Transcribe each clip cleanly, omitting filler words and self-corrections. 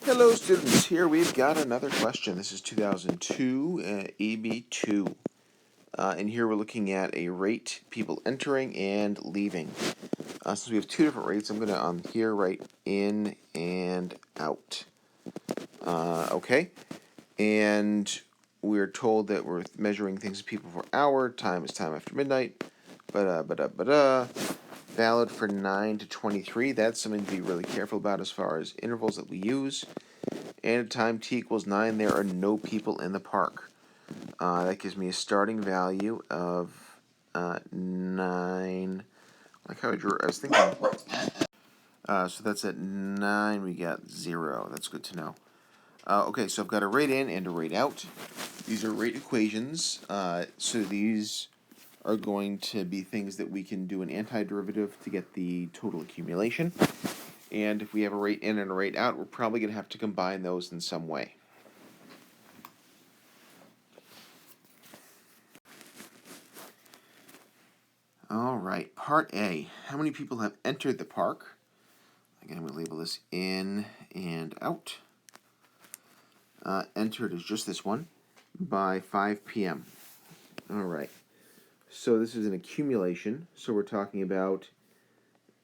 Hello students, here we've got another question. This is 2002 EB2. And here we're looking at a rate, people entering and leaving. Since we have two different rates, I'm going to here write in and out. Okay, and we're told that we're measuring things as people per hour, time is time after midnight, valid for 9 to 23. That's something to be really careful about as far as intervals that we use. And at time t equals 9, there are no people in the park. That gives me a starting value of 9. Like how I drew, I was thinking. So that's at 9, we got 0. That's good to know. Okay, so I've got a rate in and a rate out. These are rate equations. So these are going to be things that we can do an antiderivative to get the total accumulation. And if we have a rate in and a rate out, we're probably going to have to combine those in some way. All right, part A. How many people have entered the park? Again, I'm going to label this in and out. Entered is just this one, by 5 p.m. All right, so this is an accumulation. So we're talking about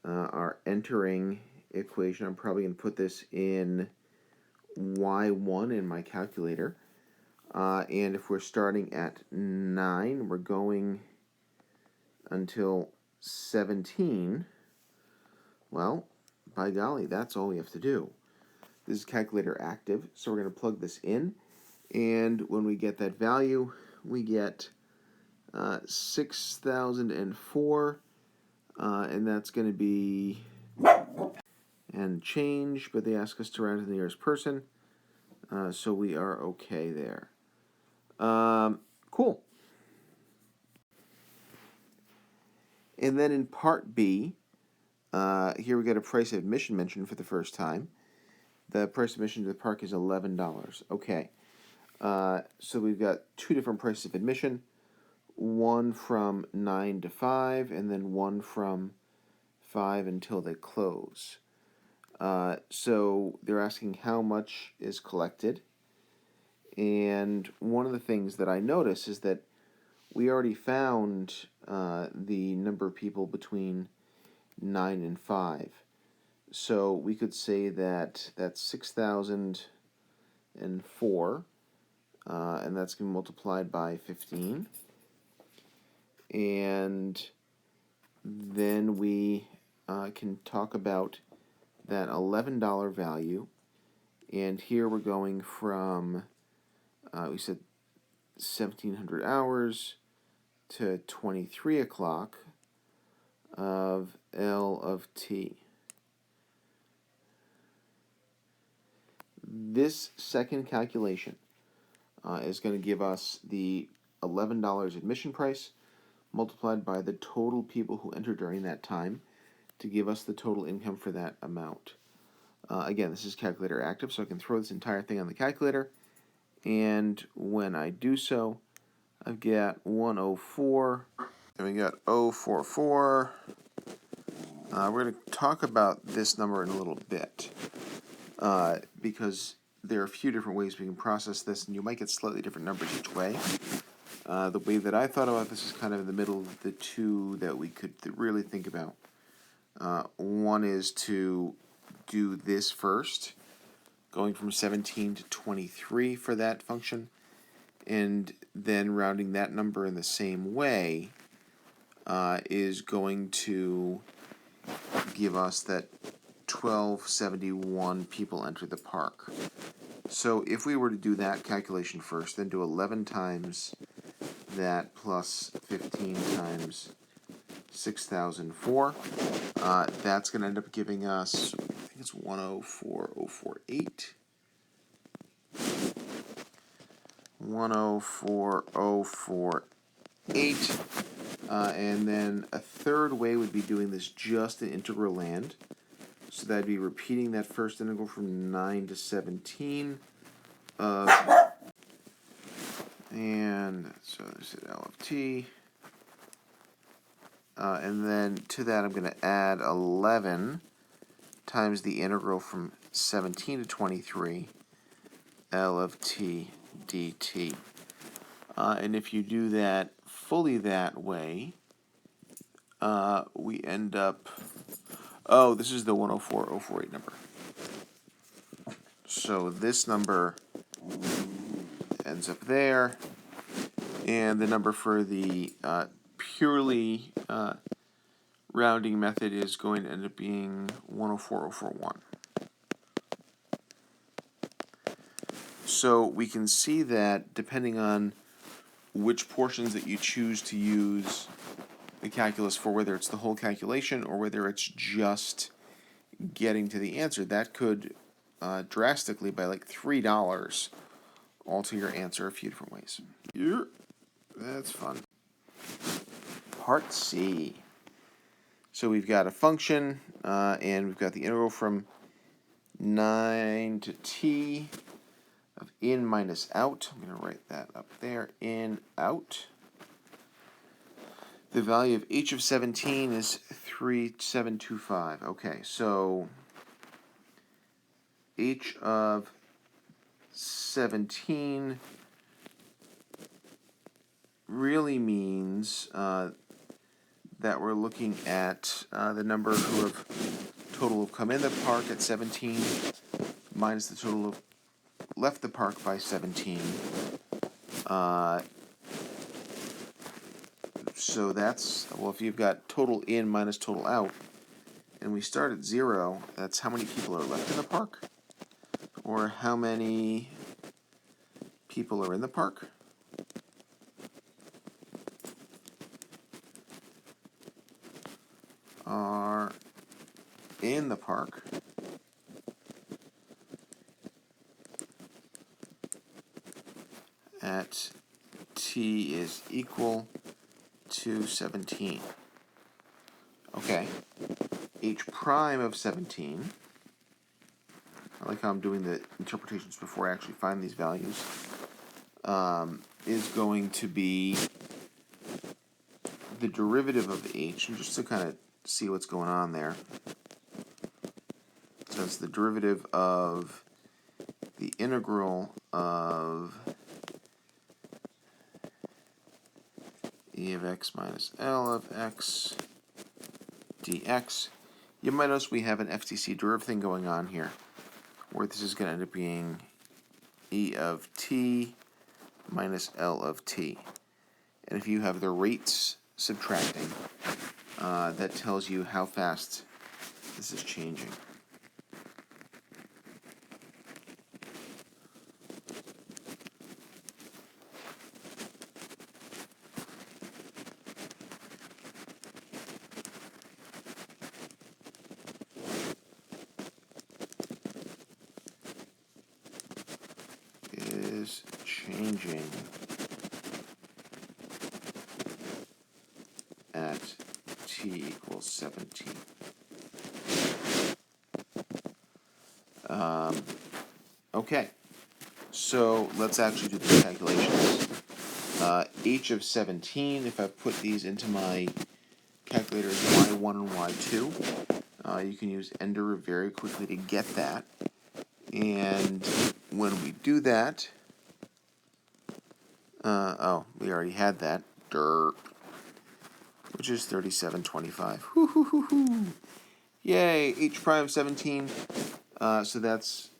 our entering equation. I'm probably going to put this in y1 in my calculator. And if we're starting at 9, we're going until 17. Well, by golly, that's all we have to do. This is calculator active, so we're going to plug this in. And when we get that value, we get 6,004. And that's going to be and change, but they ask us to round to the nearest person. So we are okay there. Cool. And then in part B, here we got a price of admission mentioned for the first time. The price of admission to the park is $11. Okay. So we've got two different prices of admission. One from 9 to 5, and then one from 5 until they close. So they're asking how much is collected. And one of the things that I notice is that we already found the number of people between 9 and 5. So we could say that that's 6,004, and that's going to be multiplied by 15. And then we can talk about that $11 value. And here we're going from, we said 1,700 hours to 23 o'clock of L of T. This second calculation is going to give us the $11 admission price multiplied by the total people who entered during that time to give us the total income for that amount. Again, this is calculator active, so I can throw this entire thing on the calculator. And when I do so, I've got 104, and we got 044. We're going to talk about this number in a little bit because there are a few different ways we can process this, and you might get slightly different numbers each way. The way that I thought about this is kind of in the middle of the two that we could really think about. One is to do this first, going from 17 to 23 for that function, and then rounding that number in the same way is going to give us that 1,271 people entered the park. So if we were to do that calculation first, then do 11 times that plus 15 times 6,004, that's going to end up giving us, I think it's 104,048. 104,048. And then a third way would be doing this just in integral land. So that'd be repeating that first integral from 9 to 17 and so this is L of T. And then to that I'm going to add 11 times the integral from 17 to 23, L of t dt. And if you do that fully that way, we end up, oh, this is the 104,048 number. So this number ends up there, and the number for the purely rounding method is going to end up being 104,041. So we can see that depending on which portions that you choose to use the calculus for, whether it's the whole calculation or whether it's just getting to the answer, that could drastically, by like $3, alter your answer a few different ways. Yeah, that's fun. Part C. So we've got a function, and we've got the integral from 9 to t of in minus out. I'm going to write that up there. In, out. The value of h of 17 is 3725. Okay, so h of 17 really means that we're looking at the number who have total have come in the park at 17 minus the total of left the park by 17. So that's, well, if you've got total in minus total out, and we start at 0, that's how many people are left in the park? Or how many people are in the park? Are in the park. At t is equal to 17. Okay. H prime of 17. I like how I'm doing the interpretations before I actually find these values. Is going to be the derivative of h, and just to kind of see what's going on there. So it's the derivative of the integral of e of x minus L of x dx. You might notice we have an FTC derivative thing going on here, where this is going to end up being e of t minus L of t. And if you have the rates subtracting, that tells you how fast this is changing. Is changing at t equals 17. Okay, so let's actually do the calculations. H of 17, if I put these into my calculator as y1 and y2, you can use ender very quickly to get that. And when we do that, oh, we already had that, which is 3725. Yay, h prime 17. So that's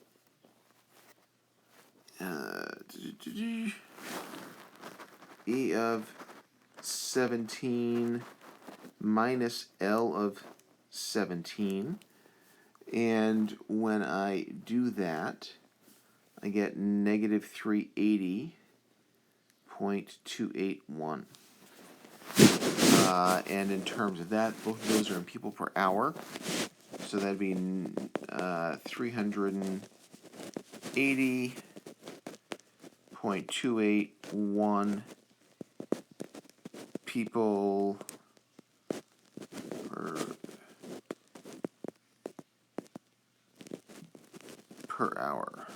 e of 17 minus L of 17. And when I do that, I get negative 380.281. And in terms of that, both of those are in people per hour. So that'd be 380.281 people per hour.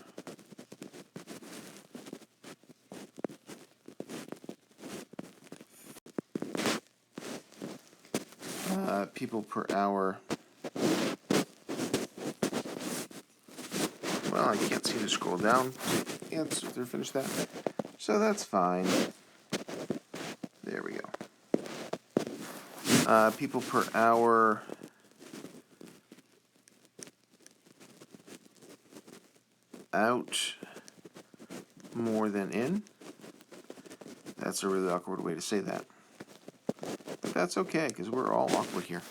People per hour well, I can't seem to scroll down to answer to finish that. So that's fine. There we go. People per hour. Out more than in. That's a really awkward way to say that. But that's okay, because we're all awkward here.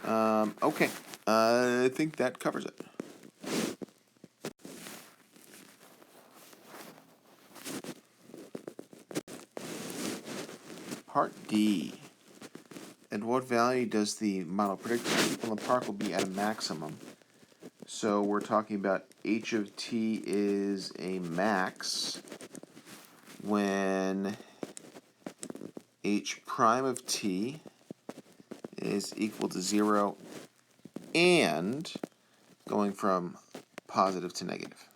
Okay. I think that covers it. Part D. At what value does the model predict that people in the park will be at a maximum? So we're talking about h of t is a max when h prime of t is equal to 0 and going from positive to negative.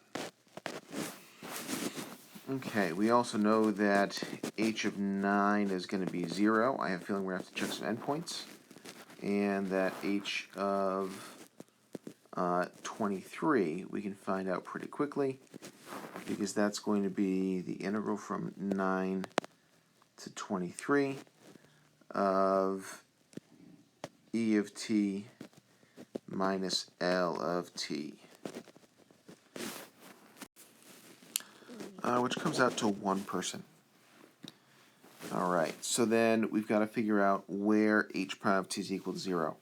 Okay, we also know that h of 9 is going to be 0. I have a feeling we're going to have to check some endpoints. And that h of 23 we can find out pretty quickly, because that's going to be the integral from 9 to 23 of e of t minus L of t, which comes out to 1 person. All right, so then we've got to figure out where h prime of t is equal to 0.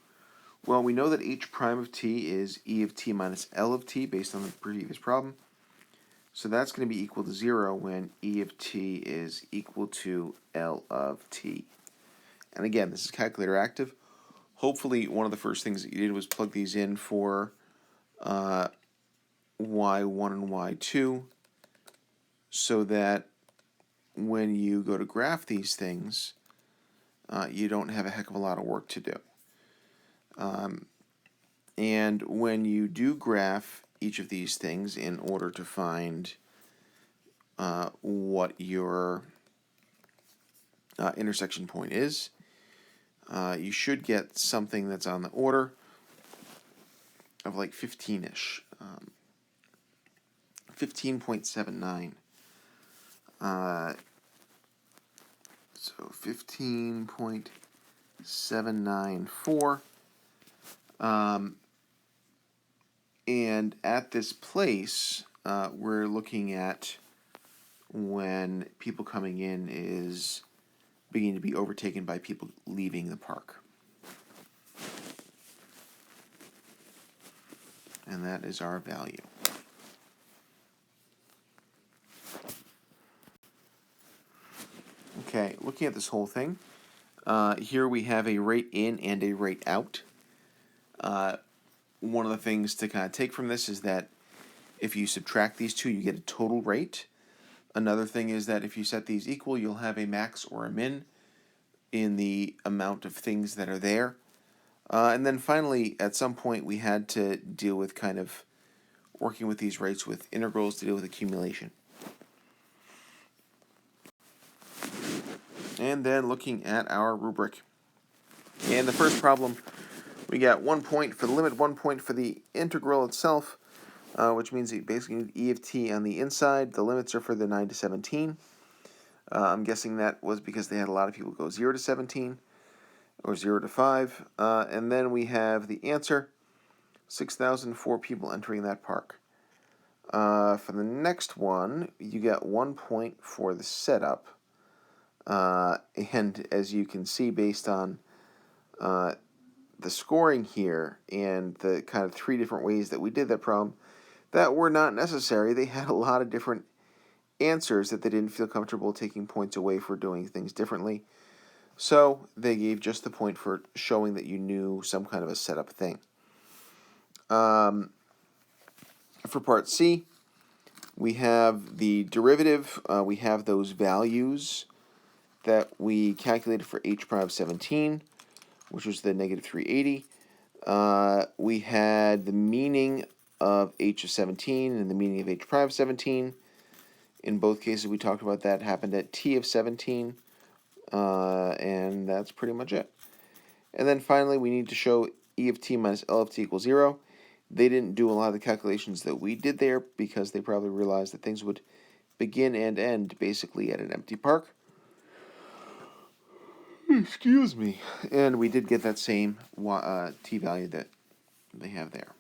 Well, we know that h prime of t is e of t minus L of t based on the previous problem. So that's going to be equal to 0 when e of t is equal to L of t. And again, this is calculator active. Hopefully, one of the first things that you did was plug these in for y1 and y2, so that when you go to graph these things, you don't have a heck of a lot of work to do. And when you do graph each of these things in order to find what your intersection point is, you should get something that's on the order of like 15-ish, 15.79. So 15.794. And at this place, we're looking at when people coming in is beginning to be overtaken by people leaving the park. And that is our value. Okay, looking at this whole thing, here we have a rate in and a rate out. One of the things to kind of take from this is that if you subtract these two, you get a total rate. Another thing is that if you set these equal, you'll have a max or a min in the amount of things that are there. And then finally, at some point, we had to deal with kind of working with these rates with integrals to deal with accumulation. And then looking at our rubric. And the first problem, we got 1 point for the limit, 1 point for the integral itself, which means you basically need e of t on the inside. The limits are for the 9 to 17. I'm guessing that was because they had a lot of people go 0 to 17 or 0 to 5. And then we have the answer, 6,004 people entering that park. For the next one, you get 1 point for the setup. And as you can see, based on the scoring here and the kind of 3 different ways that we did that problem, that were not necessary. They had a lot of different answers that they didn't feel comfortable taking points away for doing things differently. So they gave just the point for showing that you knew some kind of a setup thing. For part C, we have the derivative. We have those values that we calculated for h prime of 17, which was the negative 380. We had the meaning of h of 17 and the meaning of h prime of 17. In both cases, we talked about that happened at t of 17, and that's pretty much it. And then finally, we need to show e of t minus L of t equals 0. They didn't do a lot of the calculations that we did there because they probably realized that things would begin and end basically at an empty park. Excuse me. And we did get that same t-value that they have there.